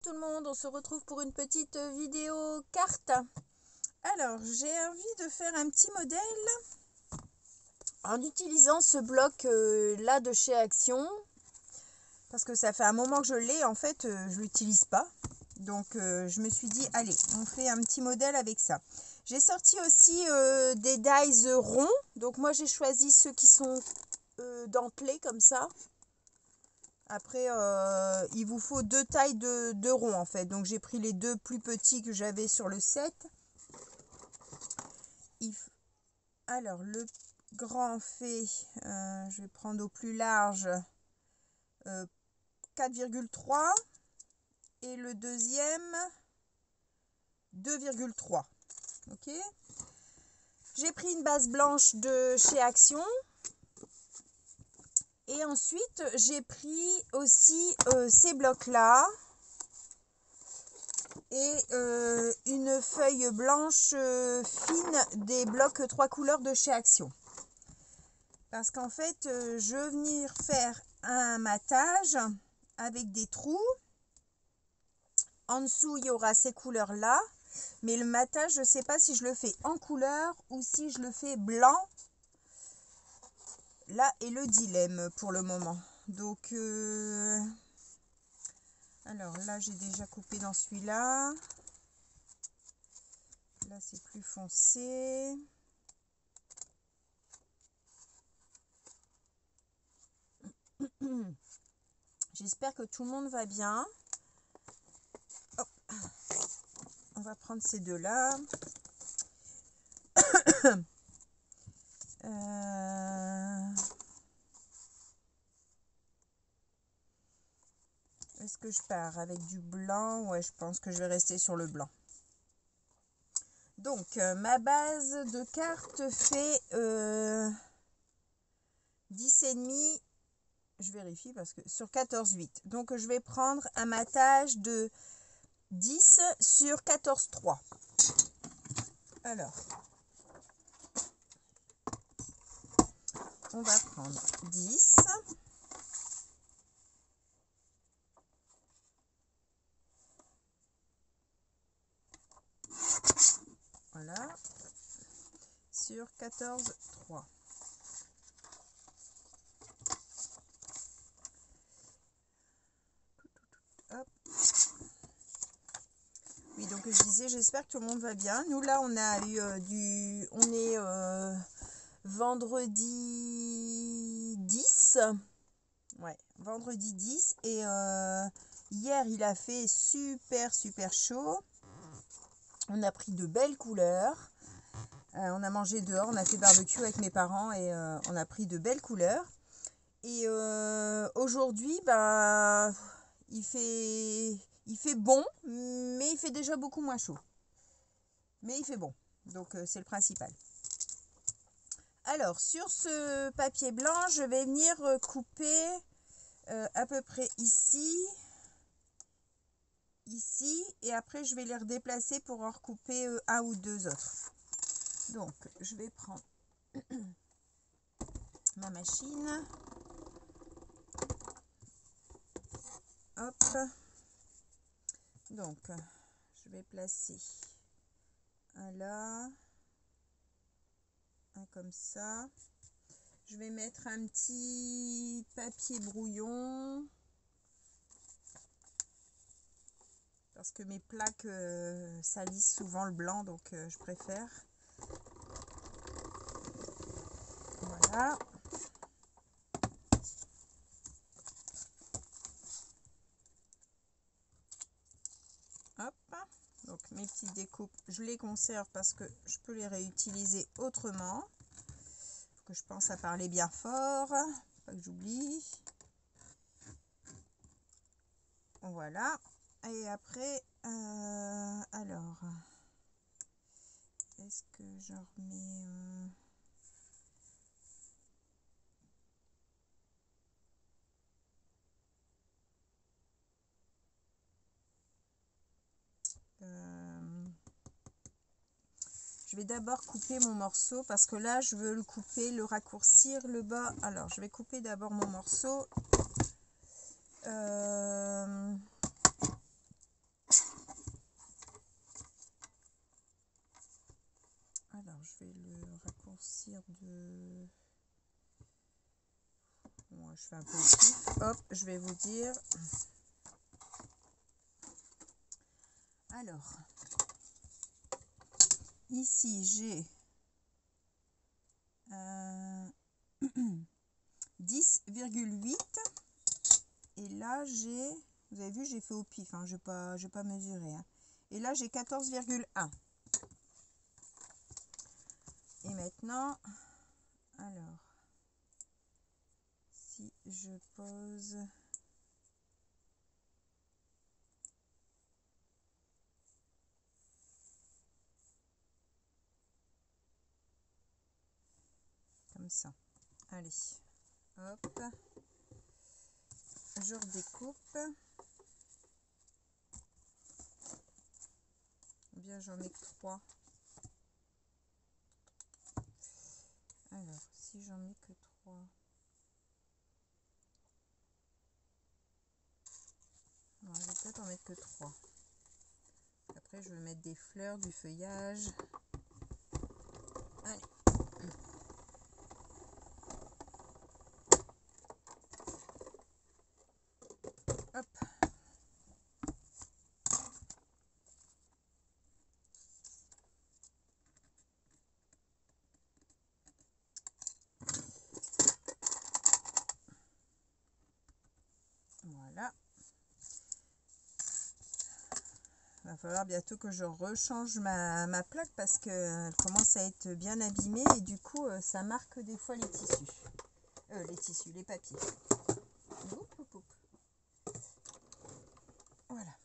tout le monde, on se retrouve pour une petite vidéo carte. Alors, j'ai envie de faire un petit modèle en utilisant ce bloc là de chez Action. Parce que ça fait un moment que je l'ai, en fait, je ne l'utilise pas. Donc, je me suis dit, allez, on fait un petit modèle avec ça. J'ai sorti aussi des dies ronds. Donc, moi, j'ai choisi ceux qui sont dentelés comme ça. Après, il vous faut deux tailles de ronds en fait. Donc j'ai pris les deux plus petits que j'avais sur le set. Alors le grand fait, je vais prendre au plus large 4,3 et le deuxième 2,3. Ok. J'ai pris une base blanche de chez Action. Et ensuite, j'ai pris aussi ces blocs-là et une feuille blanche fine des blocs 3 couleurs de chez Action. Parce qu'en fait, je veux venir faire un matage avec des trous. En dessous, il y aura ces couleurs-là. Mais le matage, je ne sais pas si je le fais en couleur ou si je le fais blanc. Là est le dilemme pour le moment. Donc, alors là, j'ai déjà coupé dans celui-là. Là, c'est plus foncé. J'espère que tout le monde va bien. Hop. On va prendre ces deux-là. Est-ce que je pars avec du blanc? Ouais, je pense que je vais rester sur le blanc. Donc, ma base de carte fait 10,5. Je vérifie parce que sur 14,8. Donc, je vais prendre un matage de 10 sur 14,3. Alors, on va prendre 10. Voilà. Sur 14,3. Hop. Oui, donc je disais, j'espère que tout le monde va bien. Nous, là, on a eu on est vendredi 10. Ouais, vendredi 10. Et hier, il a fait super chaud. On a pris de belles couleurs. On a mangé dehors, on a fait barbecue avec mes parents et on a pris de belles couleurs. Et aujourd'hui, bah, il fait bon, mais il fait déjà beaucoup moins chaud. Mais il fait bon, donc c'est le principal. Alors, sur ce papier blanc, je vais venir couper à peu près ici, et après je vais les redéplacer pour en recouper un ou deux autres. Donc, je vais prendre ma machine. Hop. Donc, je vais placer un là, un comme ça. Je vais mettre un petit papier brouillon parce que mes plaques salissent souvent le blanc, donc je préfère. Voilà. Hop. Donc mes petites découpes, je les conserve parce que je peux les réutiliser autrement. Faut que je pense à parler bien fort, pas que j'oublie. Voilà. Et après, alors, est-ce que je remets... je vais d'abord couper mon morceau parce que là je veux le couper, le raccourcir le bas. Alors je vais couper d'abord mon morceau. je vais le raccourcir de... Moi, je fais un peu au pif. Hop, je vais vous dire. Alors, ici, j'ai 10,8. Et là, j'ai... Vous avez vu, j'ai fait au pif. Hein, je n'ai pas mesuré. Hein. Et là, j'ai 14,1. Et maintenant, alors, si je pose... Comme ça. Allez, hop. Je redécoupe. Ou bien j'en mets que 3. Alors, si j'en mets que 3. Non, je vais peut-être en mettre que 3. Après, je vais mettre des fleurs, du feuillage. Allez. Hop. Voilà. Il va falloir bientôt que je rechange ma plaque parce qu'elle commence à être bien abîmée et du coup, ça marque des fois les tissus. Les papiers. Oup, oup, oup. Voilà.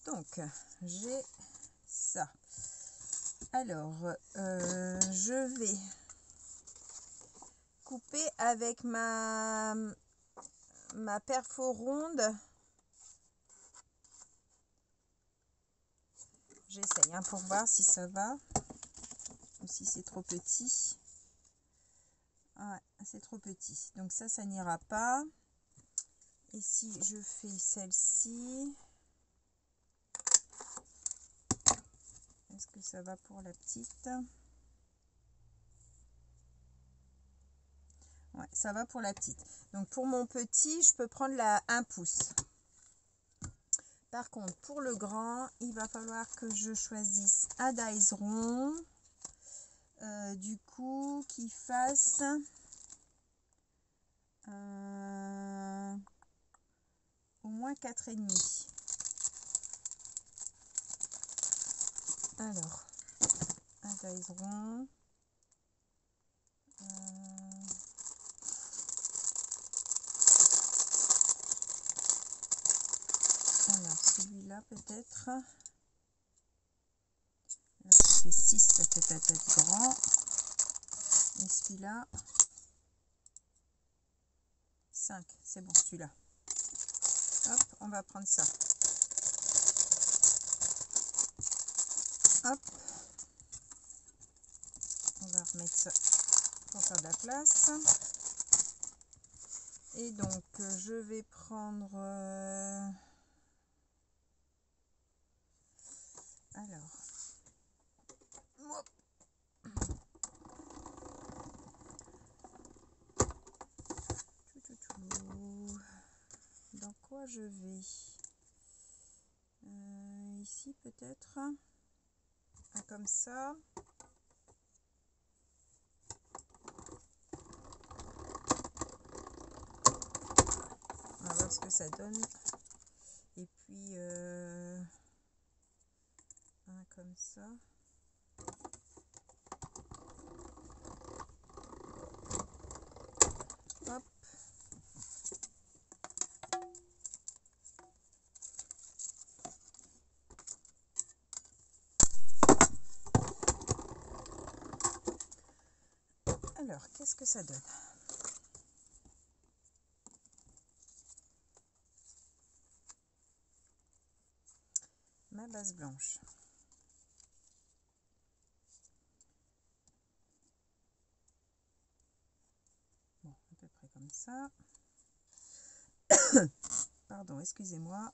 Donc, j'ai ça. Alors, je vais couper avec ma perfo ronde. J'essaye hein, pour voir si ça va ou si c'est trop petit. Ouais, c'est trop petit. Donc ça n'ira pas. Et si je fais celle-ci, est-ce que ça va pour la petite? Ouais, ça va pour la petite. Donc pour mon petit, je peux prendre la 1 pouce. Par contre, pour le grand, il va falloir que je choisisse un dies rond. Du coup, qui fasse au moins 4,5. Alors, un dies rond. Alors, celui-là peut-être. Là, ça fait 6, ça fait peut-être grand. Et celui-là, 5. C'est bon, celui-là. Hop, on va prendre ça. Hop. On va remettre ça pour faire de la place. Et donc, je vais prendre... alors... Hop. Dans quoi je vais ici peut-être comme ça. On va voir ce que ça donne. Et puis un comme ça. Hop. Alors, qu'est-ce que ça donne? Ma base blanche. Bon, à peu près comme ça. Pardon, excusez-moi.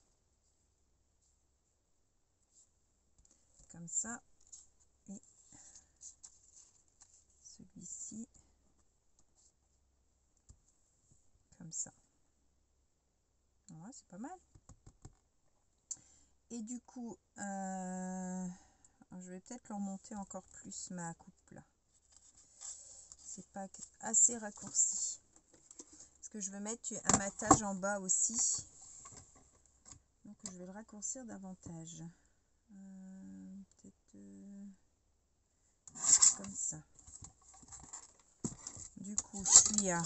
Comme ça. Et ici. Comme ça. Ouais, c'est pas mal. Et du coup, je vais peut-être leur monter encore plus ma coupe là. C'est pas assez raccourci. Parce que je veux mettre un matage en bas aussi. Donc je vais le raccourcir davantage. Peut-être comme ça. Du coup, je suis à...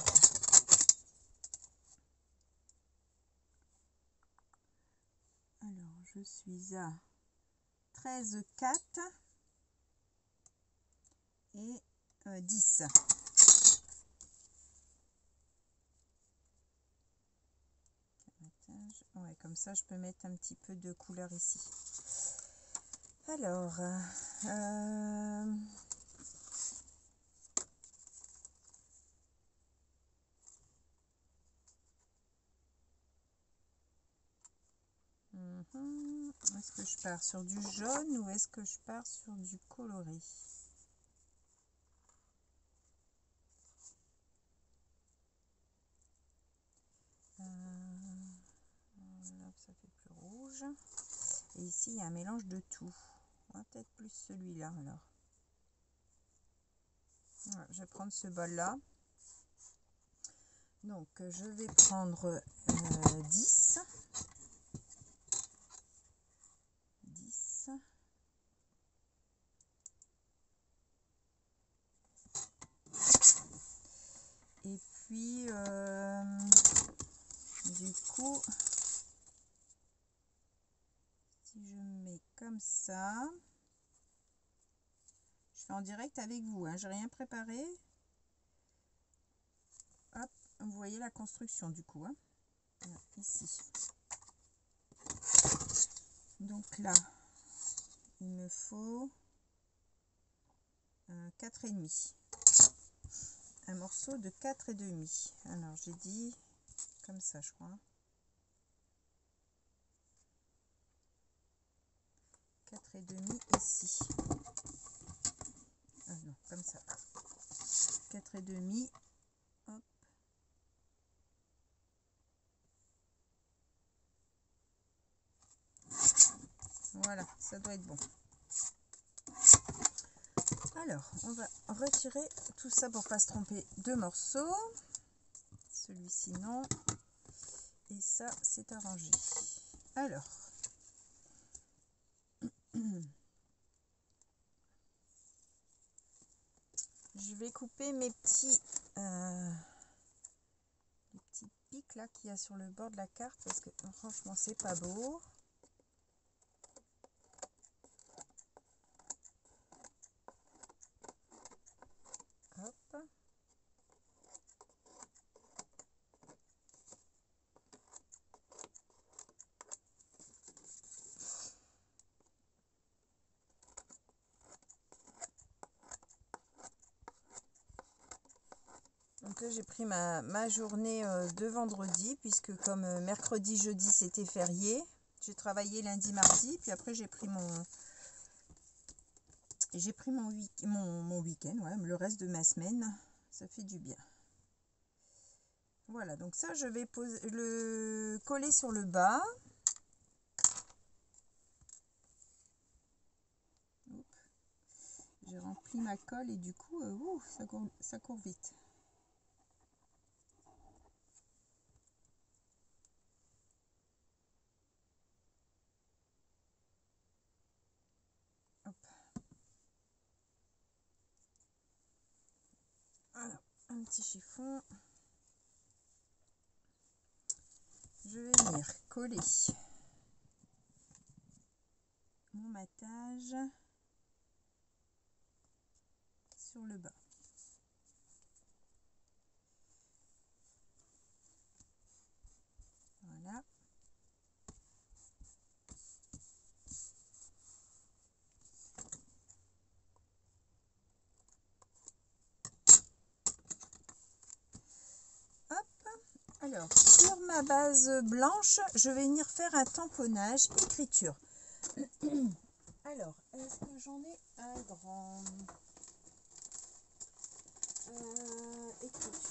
Alors, je suis à 13,4 et 10. Ouais, comme ça, je peux mettre un petit peu de couleur ici. Alors, est-ce que je pars sur du jaune ou est-ce que je pars sur du coloré? Là, ça fait plus rouge. Et ici, il y a un mélange de tout. On va peut-être plus celui-là alors. Voilà, je vais prendre ce bol-là. Donc, je vais prendre 10. 10. Et puis, du coup, si je mets comme ça, je fais en direct avec vous, hein, j'ai rien préparé. Hop, vous voyez la construction du coup, hein, ici. Donc là, il me faut 4,5. Un morceau de 4,5. Alors j'ai dit comme ça, je crois. 4,5 ici. Ah non, comme ça. 4,5. Hop. Voilà, ça doit être bon. Alors, on va retirer tout ça pour pas se tromper de morceaux. Celui-ci, non. Et ça, c'est arrangé. Alors. Je vais couper mes petits... les petits pics là qu'il y a sur le bord de la carte parce que franchement, c'est pas beau. Hop. Donc là, j'ai pris ma journée de vendredi, puisque comme mercredi, jeudi, c'était férié. J'ai travaillé lundi, mardi, puis après, j'ai pris mon week-end, ouais, le reste de ma semaine. Ça fait du bien. Voilà, donc ça, je vais le coller sur le bas. J'ai rempli ma colle et du coup, ça court vite. Hop. Voilà, un petit chiffon. Je vais venir coller mon matage sur le bas. Voilà. Alors, sur ma base blanche, je vais venir faire un tamponnage écriture. Alors, est-ce que j'en ai un grand? Écriture.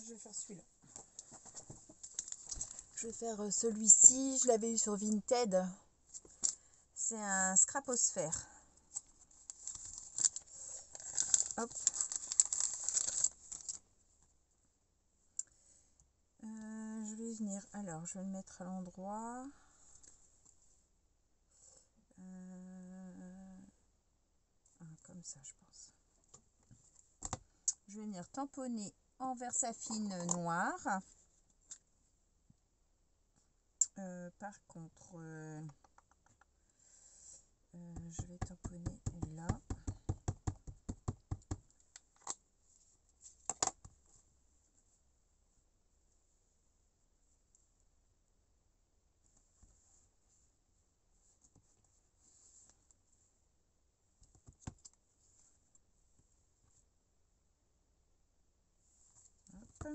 Je vais faire celui-là. Je vais faire celui-ci. Je l'avais eu sur Vinted. C'est un scraposphère. Hop. Je vais venir. Alors, je vais le mettre à l'endroit. Comme ça, je pense. Je vais venir tamponner en Versafine noire. Par contre, je vais tamponner là. Hop.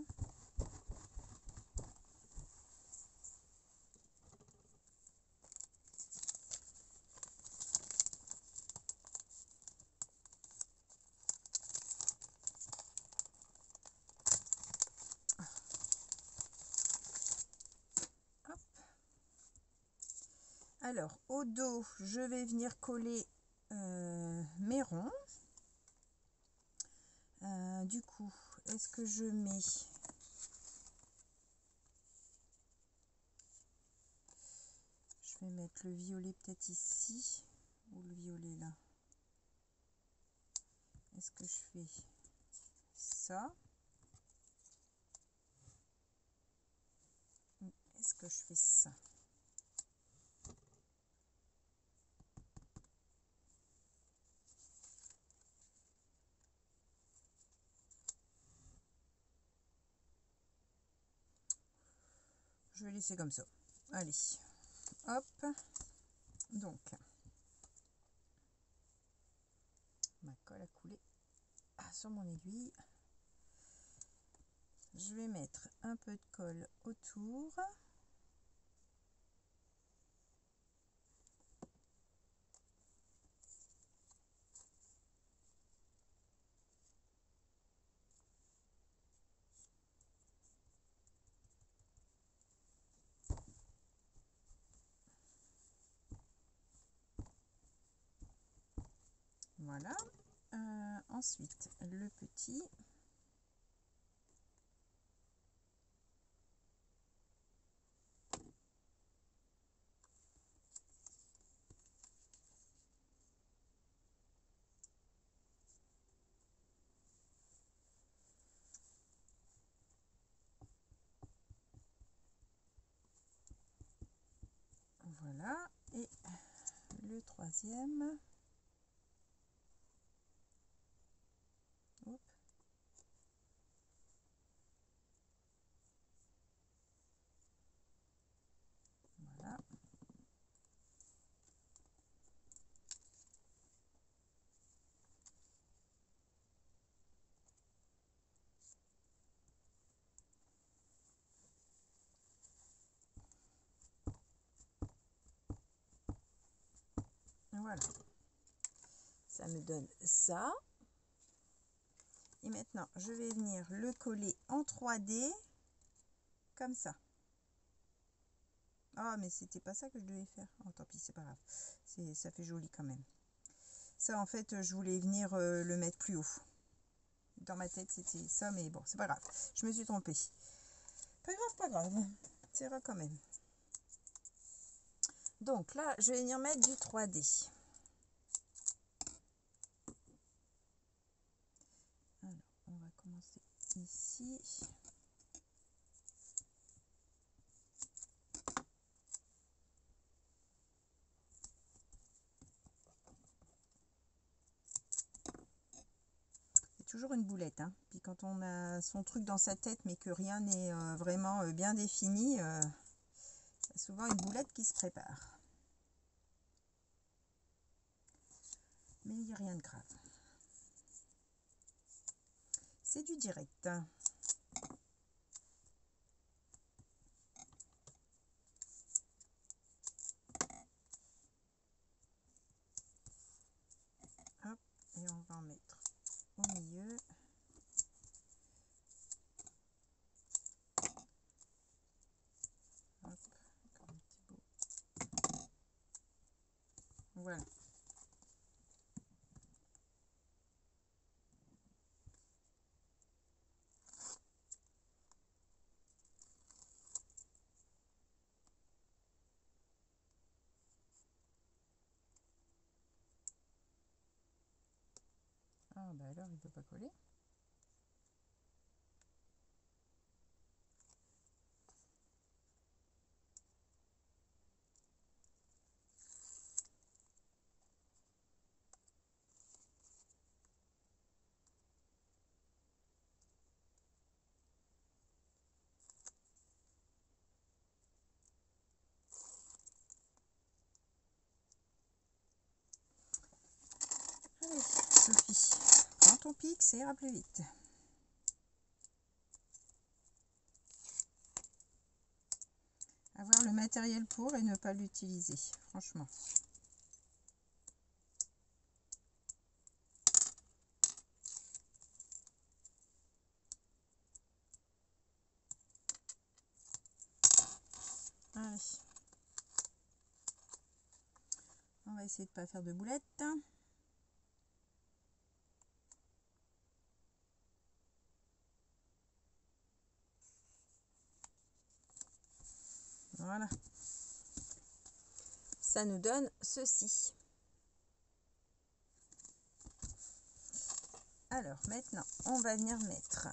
Alors, au dos, je vais venir coller mes ronds. Du coup, est-ce que je mets... Je vais mettre le violet peut-être ici, ou le violet là. Est-ce que je fais ça? Ou est-ce que je fais ça? Je vais laisser comme ça. Allez, hop. Donc, ma colle a coulé sur mon aiguille. Je vais mettre un peu de colle autour. Voilà. Ensuite, le petit. Voilà. Et le troisième. Hop. Voilà. Voilà. Ça me donne ça. Et maintenant, je vais venir le coller en 3D, comme ça. Ah, mais c'était pas ça que je devais faire. Oh, tant pis, c'est pas grave. Ça fait joli quand même. Ça, en fait, je voulais venir le mettre plus haut. Dans ma tête, c'était ça, mais bon, c'est pas grave. Je me suis trompée. Pas grave, pas grave. C'est vrai quand même. Donc là, je vais venir mettre du 3D. Alors, on va commencer ici. toujours une boulette, hein. Puis quand on a son truc dans sa tête mais que rien n'est vraiment bien défini, il y a souvent une boulette qui se prépare. Mais il n'y a rien de grave. C'est du direct. Hop, et on va en mettre au milieu. Hop, comme un petit bout. Voilà. Ah bah alors il ne peut pas coller. Allez, Sophie, quand on pique, ça ira plus vite. Avoir le matériel pour et ne pas l'utiliser, franchement. Allez. On va essayer de ne pas faire de boulettes. Voilà. Ça nous donne ceci. Alors maintenant, on va venir mettre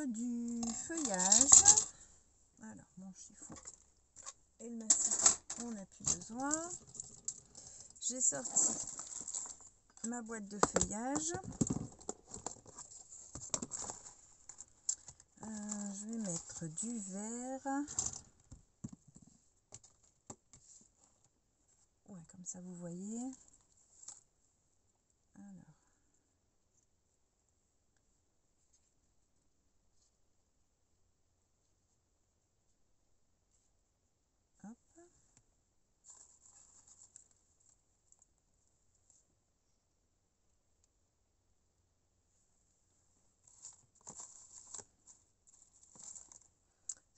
du feuillage. Alors mon chiffon et le mastic, on n'a plus besoin. J'ai sorti ma boîte de feuillage. Je vais mettre du vert. Ouais, comme ça vous voyez. Alors. Hop.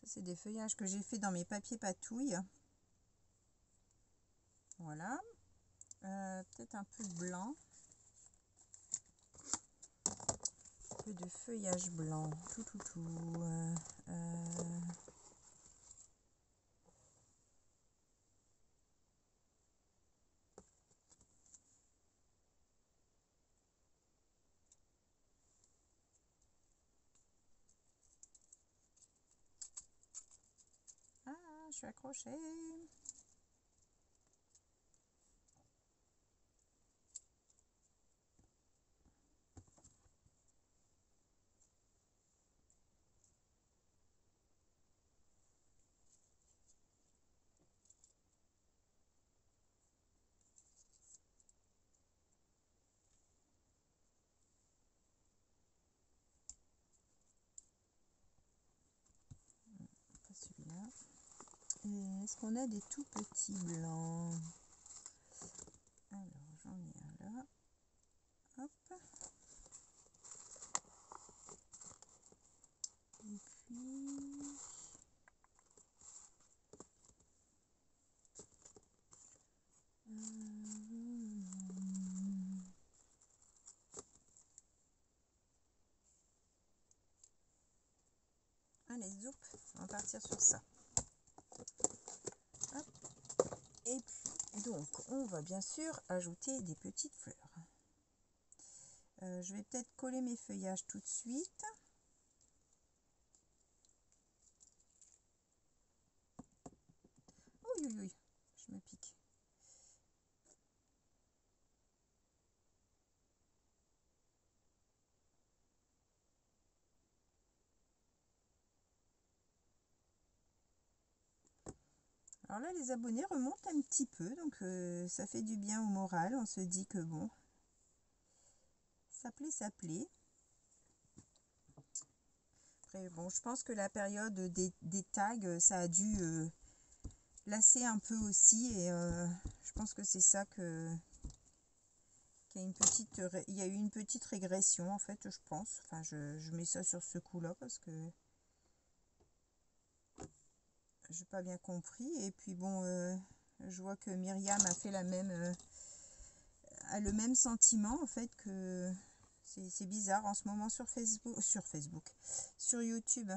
Ça, c'est des feuillages que j'ai fait dans mes papiers patouilles. Voilà. Peut-être un peu de blanc. Un peu de feuillage blanc. Tout. Ah, je suis accrochée. Pas celui-là. Et est-ce qu'on a des tout petits blancs? Alors, j'en ai un là. Hop. Et puis... Allez, zoup, on va partir sur ça. Hop. Et puis, donc, on va bien sûr ajouter des petites fleurs. Je vais peut-être coller mes feuillages tout de suite. Oui, je me pique. Alors là, les abonnés remontent un petit peu, donc ça fait du bien au moral. On se dit que bon, ça plaît, ça plaît. Après, bon, je pense que la période des tags, ça a dû lasser un peu aussi. Et je pense que c'est ça qu'il y a eu une petite régression, en fait, je pense. Enfin, je mets ça sur ce coup-là parce que j'ai pas bien compris. Et puis bon, je vois que Myriam a fait a le même sentiment, en fait, que c'est bizarre en ce moment sur Facebook, sur YouTube.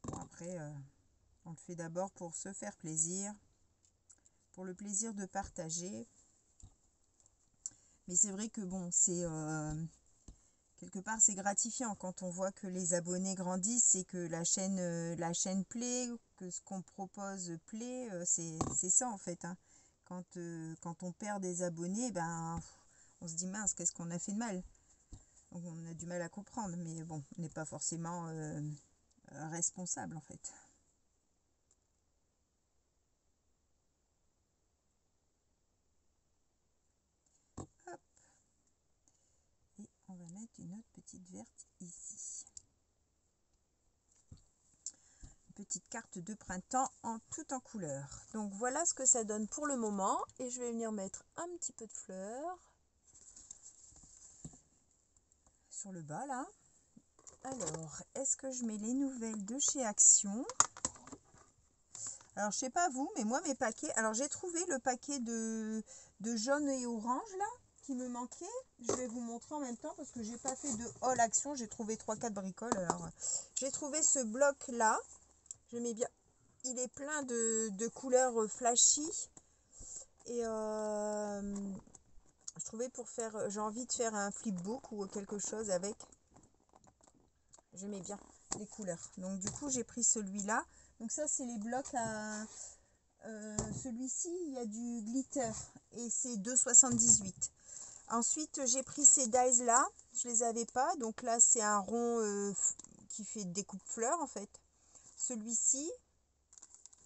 Bon, après, on le fait d'abord pour se faire plaisir, pour le plaisir de partager. Mais c'est vrai que bon, c'est quelque part c'est gratifiant quand on voit que les abonnés grandissent et que la chaîne plaît, que ce qu'on propose plaît. C'est ça en fait, hein. Quand on perd des abonnés, ben on se dit mince, qu'est-ce qu'on a fait de mal? Donc, on a du mal à comprendre, mais bon, on n'est pas forcément responsable en fait. Hop. Et on va mettre une autre petite verte ici. Une petite carte de printemps tout en couleur. Donc voilà ce que ça donne pour le moment. Et je vais venir mettre un petit peu de fleurs sur le bas là. Alors, est-ce que je mets les nouvelles de chez Action? Alors, je sais pas vous, mais moi, mes paquets... Alors, j'ai trouvé le paquet de jaune et orange, là, qui me manquait. Je vais vous montrer en même temps, parce que j'ai pas fait de haul Action. J'ai trouvé 3-4 bricoles. Alors, j'ai trouvé ce bloc-là. J'aimais bien. Il est plein de couleurs flashy. Et je trouvais pour faire... J'ai envie de faire un flipbook ou quelque chose avec. J'aimais bien les couleurs. Donc du coup, j'ai pris celui-là. Donc ça, c'est les blocs à... celui-ci, il y a du glitter. Et c'est 2,78. Ensuite, j'ai pris ces dies-là. Je les avais pas. Donc là, c'est un rond qui fait découpe fleurs, en fait. Celui-ci,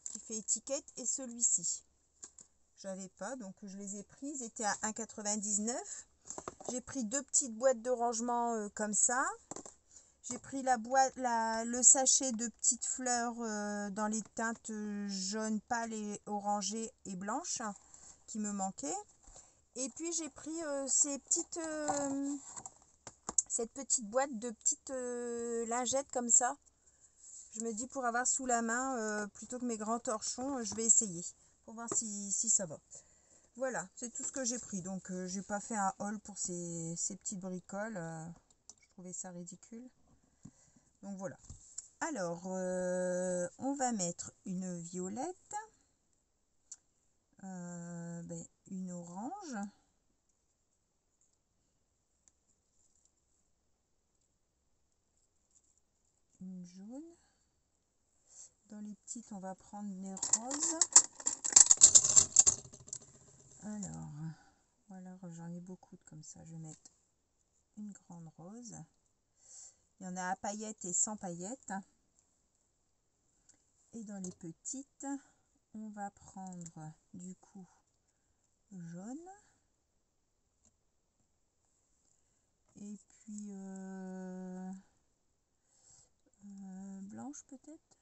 qui fait étiquette. Et celui-ci. J'avais pas. Donc je les ai pris. Ils étaient à 1,99. J'ai pris 2 petites boîtes de rangement comme ça. J'ai pris le sachet de petites fleurs dans les teintes jaune pâle et orangées et blanches qui me manquaient. Et puis j'ai pris cette petite boîte de petites lingettes comme ça. Je me dis pour avoir sous la main, plutôt que mes grands torchons, je vais essayer pour voir si ça va. Voilà, c'est tout ce que j'ai pris. Donc j'ai pas fait un haul pour ces petites bricoles. Je trouvais ça ridicule. Donc voilà. Alors, on va mettre une violette, une orange, une jaune. Dans les petites, on va prendre les roses. Alors, voilà, j'en ai beaucoup comme ça. Je vais mettre une grande rose. Il y en a à paillettes et sans paillettes. Et dans les petites, on va prendre du coup jaune. Et puis blanche peut-être.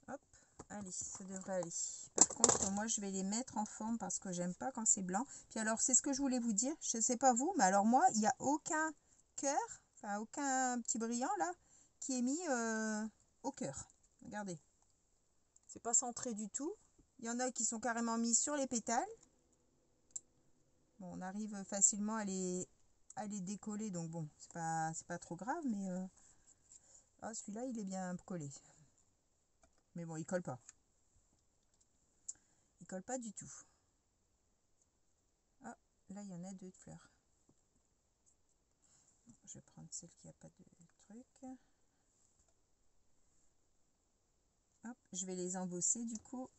Hop, allez, ça devrait aller. Par contre, moi, je vais les mettre en forme parce que j'aime pas quand c'est blanc. Puis alors, c'est ce que je voulais vous dire. Je sais pas vous, mais alors moi, il n'y a aucun cœur, enfin aucun petit brillant là, qui est mis au cœur. Regardez. C'est pas centré du tout. Il y en a qui sont carrément mis sur les pétales. Bon, on arrive facilement à les décoller, donc bon, c'est pas trop grave, mais celui-là, il est bien collé. Mais bon, il colle pas. Il colle pas du tout. Ah, là, il y en a 2 de fleurs. Je vais prendre celle qui n'a pas de truc. Hop, je vais les embosser du coup.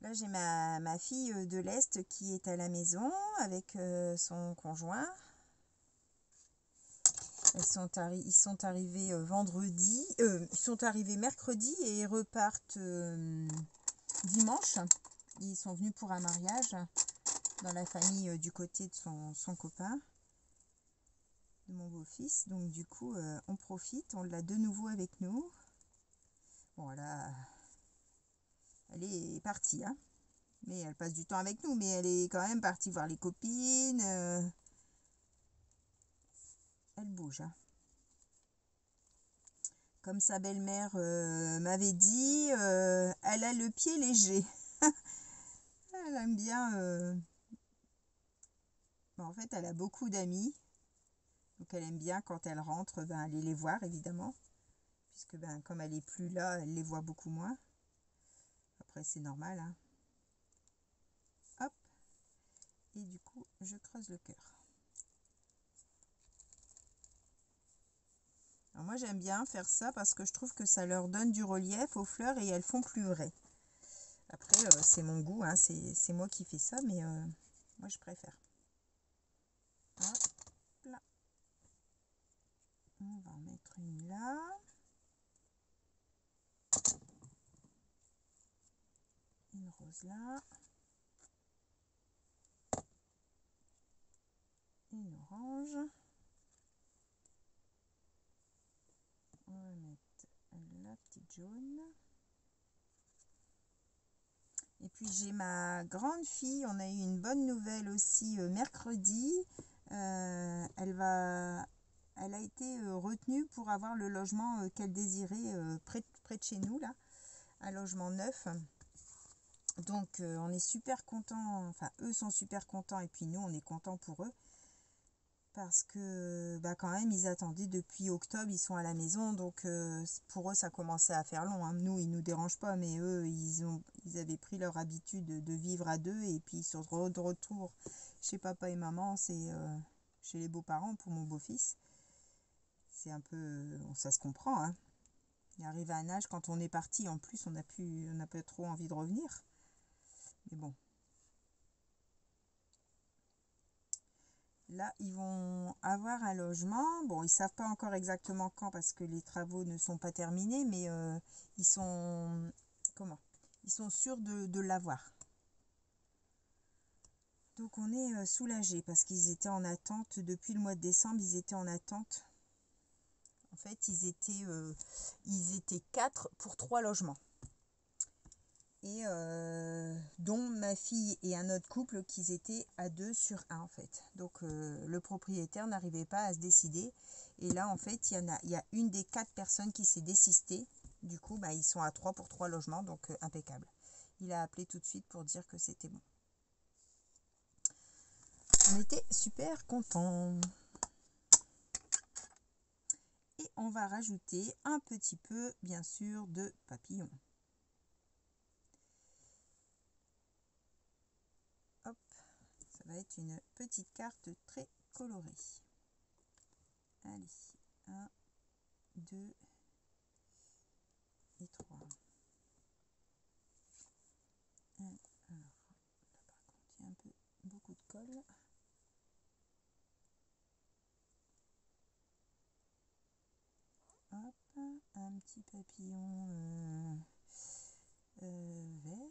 Là, j'ai ma fille de l'Est qui est à la maison avec son conjoint. Ils sont arrivés vendredi, ils sont arrivés mercredi et ils repartent dimanche. Ils sont venus pour un mariage dans la famille du côté de son copain, de mon beau-fils. Donc du coup, on profite, on l'a de nouveau avec nous. Bon, là, elle est partie, hein. Mais elle passe du temps avec nous, mais elle est quand même partie voir les copines. Elle bouge, hein. Comme sa belle-mère m'avait dit, elle a le pied léger. Elle aime bien. En fait, elle a beaucoup d'amis. Donc, elle aime bien quand elle rentre, aller les voir, évidemment. Puisque, comme elle n'est plus là, elle les voit beaucoup moins. Après, c'est normal, hein. Hop. Et du coup, je creuse le cœur. Alors moi, j'aime bien faire ça parce que je trouve que ça leur donne du relief aux fleurs et elles font plus vraies. Après, c'est mon goût, hein, c'est moi qui fais ça, mais moi, je préfère. Hop là. On va en mettre une là. Une rose là. Une orange. On va mettre la petite jaune. Et puis j'ai ma grande fille, on a eu une bonne nouvelle aussi mercredi. Elle a été retenue pour avoir le logement qu'elle désirait près de chez nous, là, un logement neuf. Donc on est super contents, enfin eux sont super contents et puis nous on est contents pour eux. Parce que quand même ils attendaient depuis octobre, ils sont à la maison, donc pour eux ça commençait à faire long, hein. Nous ils nous dérangent pas, mais eux ils avaient pris leur habitude de vivre à deux et puis ils sont de retour chez papa et maman, c'est chez les beaux-parents pour mon beau-fils. C'est un peu, ça se comprend, hein. Il arrive à un âge quand on est parti, en plus on n'a pas trop envie de revenir, mais bon. Là, ils vont avoir un logement. Bon, ils ne savent pas encore exactement quand parce que les travaux ne sont pas terminés, mais ils sont sûrs de l'avoir. Donc, on est soulagés parce qu'ils étaient en attente. Depuis le mois de décembre, ils étaient en attente. En fait, ils étaient 4 pour 3 logements. Et dont ma fille et un autre couple qui étaient à 2 sur 1 en fait. Donc le propriétaire n'arrivait pas à se décider. Et là en fait il y a une des 4 personnes qui s'est désistée. Du coup ils sont à 3 pour 3 logements, donc impeccable. Il a appelé tout de suite pour dire que c'était bon. On était super contents. Et on va rajouter un petit peu bien sûr de papillons. Hop. Ça va être une petite carte très colorée. Allez, 1, 2 et 3. Alors, là par contre, il y a un peu beaucoup de colle. Hop, un petit papillon vert.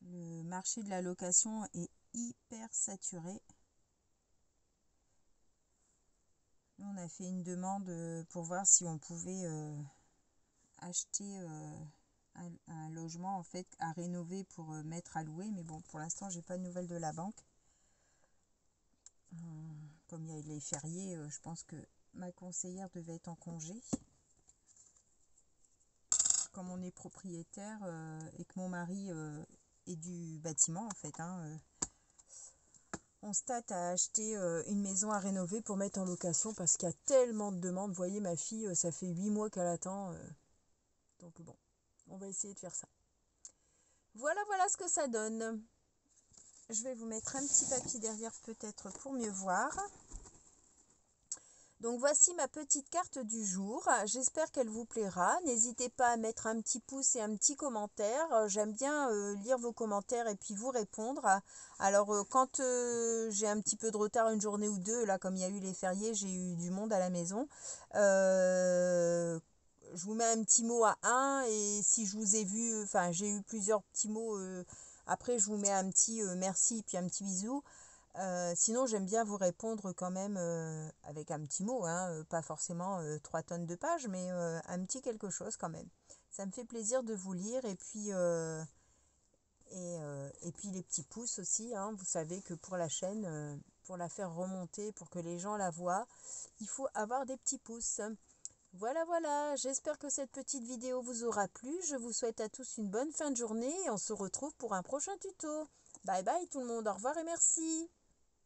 Le marché de la location est hyper saturé. Nous, on a fait une demande pour voir si on pouvait acheter un logement en fait à rénover pour mettre à louer. Mais bon, pour l'instant, j'ai pas de nouvelles de la banque. Comme il y a les fériés, je pense que ma conseillère devait être en congé. Comme on est propriétaire et que mon mari est du bâtiment en fait, hein, on se tâte à acheter une maison à rénover pour mettre en location parce qu'il y a tellement de demandes. Vous voyez, ma fille, ça fait 8 mois qu'elle attend. Donc bon, on va essayer de faire ça. Voilà ce que ça donne. Je vais vous mettre un petit papier derrière peut-être pour mieux voir. Donc voici ma petite carte du jour. J'espère qu'elle vous plaira. N'hésitez pas à mettre un petit pouce et un petit commentaire. J'aime bien lire vos commentaires et puis vous répondre. Alors quand j'ai un petit peu de retard, une journée ou deux, là comme il y a eu les fériés, j'ai eu du monde à la maison. Je vous mets un petit mot à un et si je vous ai vu, enfin j'ai eu plusieurs petits mots. Après je vous mets un petit merci puis un petit bisou. Sinon, j'aime bien vous répondre quand même avec un petit mot, hein, pas forcément 3 tonnes de pages, mais un petit quelque chose quand même. Ça me fait plaisir de vous lire et puis les petits pouces aussi, hein. Vous savez que pour la chaîne, pour la faire remonter, pour que les gens la voient, il faut avoir des petits pouces. Voilà, voilà, j'espère que cette petite vidéo vous aura plu. Je vous souhaite à tous une bonne fin de journée et on se retrouve pour un prochain tuto. Bye bye tout le monde, au revoir et merci.